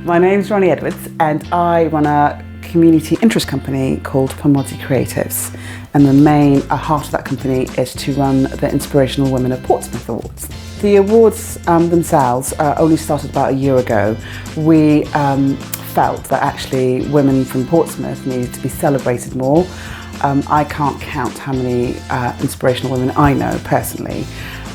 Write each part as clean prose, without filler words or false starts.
My name's Ronnie Edwards and I run a community interest company called Pomodzi Creatives, and the main heart of that company is to run the Inspirational Women of Portsmouth Awards. The awards themselves only started about a year ago. We felt that actually women from Portsmouth needed to be celebrated more. I can't count how many inspirational women I know personally,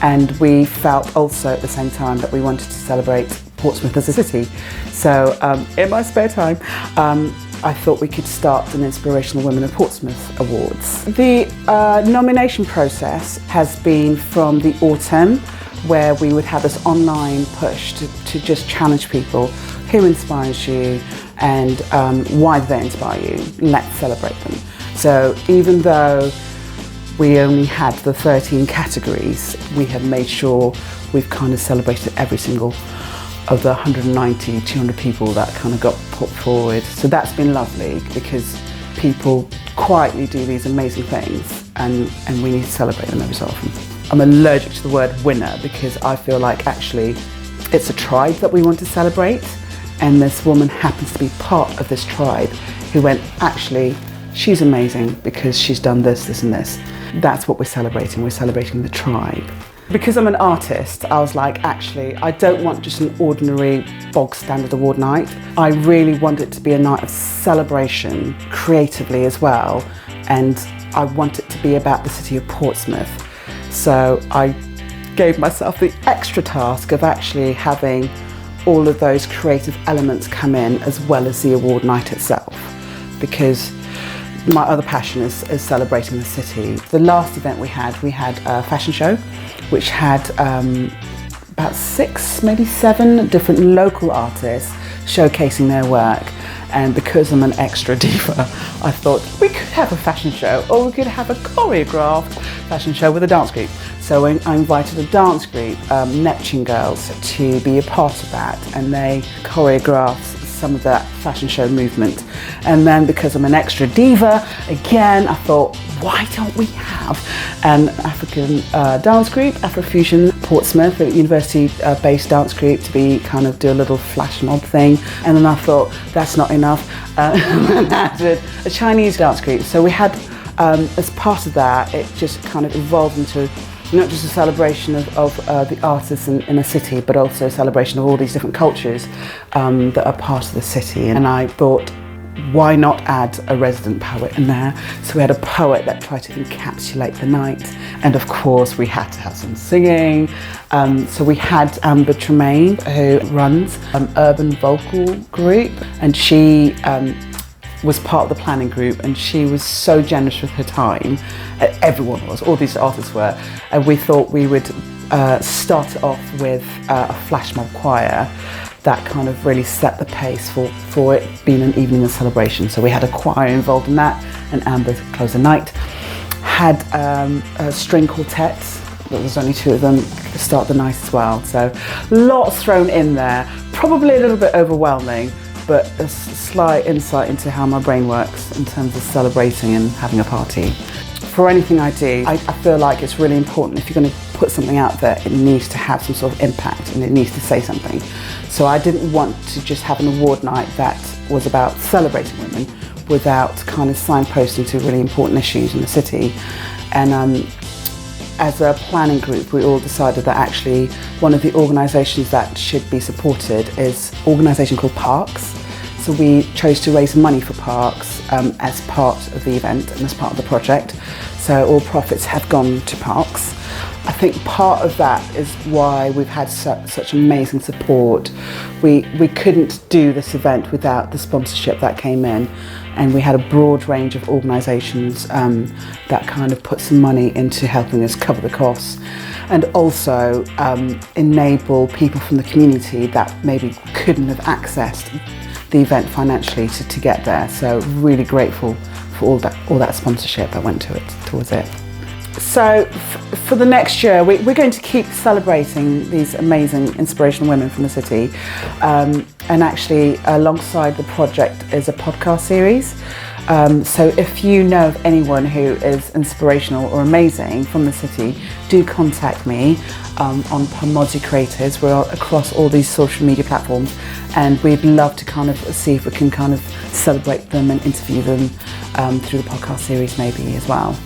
and we felt also at the same time that we wanted to celebrate Portsmouth as a city. So in my spare time, I thought we could start an Inspirational Women of Portsmouth Awards. The nomination process has been from the autumn, where we would have this online push to just challenge people. Who inspires you and why do they inspire you? Let's celebrate them. So even though we only had the 13 categories, we have made sure we've kind of celebrated every single of the 190, 200 people that kind of got put forward. So that's been lovely because people quietly do these amazing things and we need to celebrate them every so often. I'm allergic to the word winner because I feel like actually it's a tribe that we want to celebrate, and this woman happens to be part of this tribe who went, actually, she's amazing because she's done this, this and this. That's what we're celebrating the tribe. Because I'm an artist, I was like, actually, I don't want just an ordinary bog standard award night. I really want it to be a night of celebration creatively as well, and I want it to be about the city of Portsmouth. So I gave myself the extra task of actually having all of those creative elements come in as well as the award night itself, because my other passion is celebrating the city. The last event we had a fashion show which had about 6, maybe 7 different local artists showcasing their work. And because I'm an extra diva, I thought we could have a fashion show, or we could have a choreographed fashion show with a dance group. So I invited a dance group, Neptune Girls, to be a part of that, and they choreographed some of that fashion show movement. And then because I'm an extra diva, again, I thought, why don't we have an African dance group, Afrofusion Portsmouth, a university-based dance group, to be kind of do a little flash mob thing. And then I thought, that's not enough, and added a Chinese dance group. So we had, as part of that, it just kind of evolved into not just a celebration of the artists in a city, but also a celebration of all these different cultures that are part of the city. And I thought, why not add a resident poet in there? So we had a poet that tried to encapsulate the night, and of course we had to have some singing. So we had Amber Tremaine, who runs an urban vocal group, and she was part of the planning group, and she was so generous with her time. Everyone was, all these artists were, and we thought we would start off with a flash mob choir that kind of really set the pace for it being an evening of celebration. So we had a choir involved in that, and Amber closed the night. Had a string quartet, there was only 2 of them, to start the night as well. So lots thrown in there, probably a little bit overwhelming, but a slight insight into how my brain works in terms of celebrating and having a party. For anything I do, I feel like it's really important, if you're going to put something out there, it needs to have some sort of impact and it needs to say something. So I didn't want to just have an award night that was about celebrating women without kind of signposting to really important issues in the city. And as a planning group, we all decided that actually one of the organisations that should be supported is an organisation called Parks. So we chose to raise money for Parks as part of the event and as part of the project. So all profits have gone to Parks. I think part of that is why we've had such amazing support. We couldn't do this event without the sponsorship that came in, and we had a broad range of organisations that kind of put some money into helping us cover the costs, and also enable people from the community that maybe couldn't have accessed the event financially to get there. So really grateful for all that sponsorship that went towards it. So for the next year, we're going to keep celebrating these amazing inspirational women from the city. And actually, alongside the project is a podcast series. So if you know of anyone who is inspirational or amazing from the city, do contact me on Pomodzi Creatives. We're across all these social media platforms, and we'd love to kind of see if we can kind of celebrate them and interview them through the podcast series maybe as well.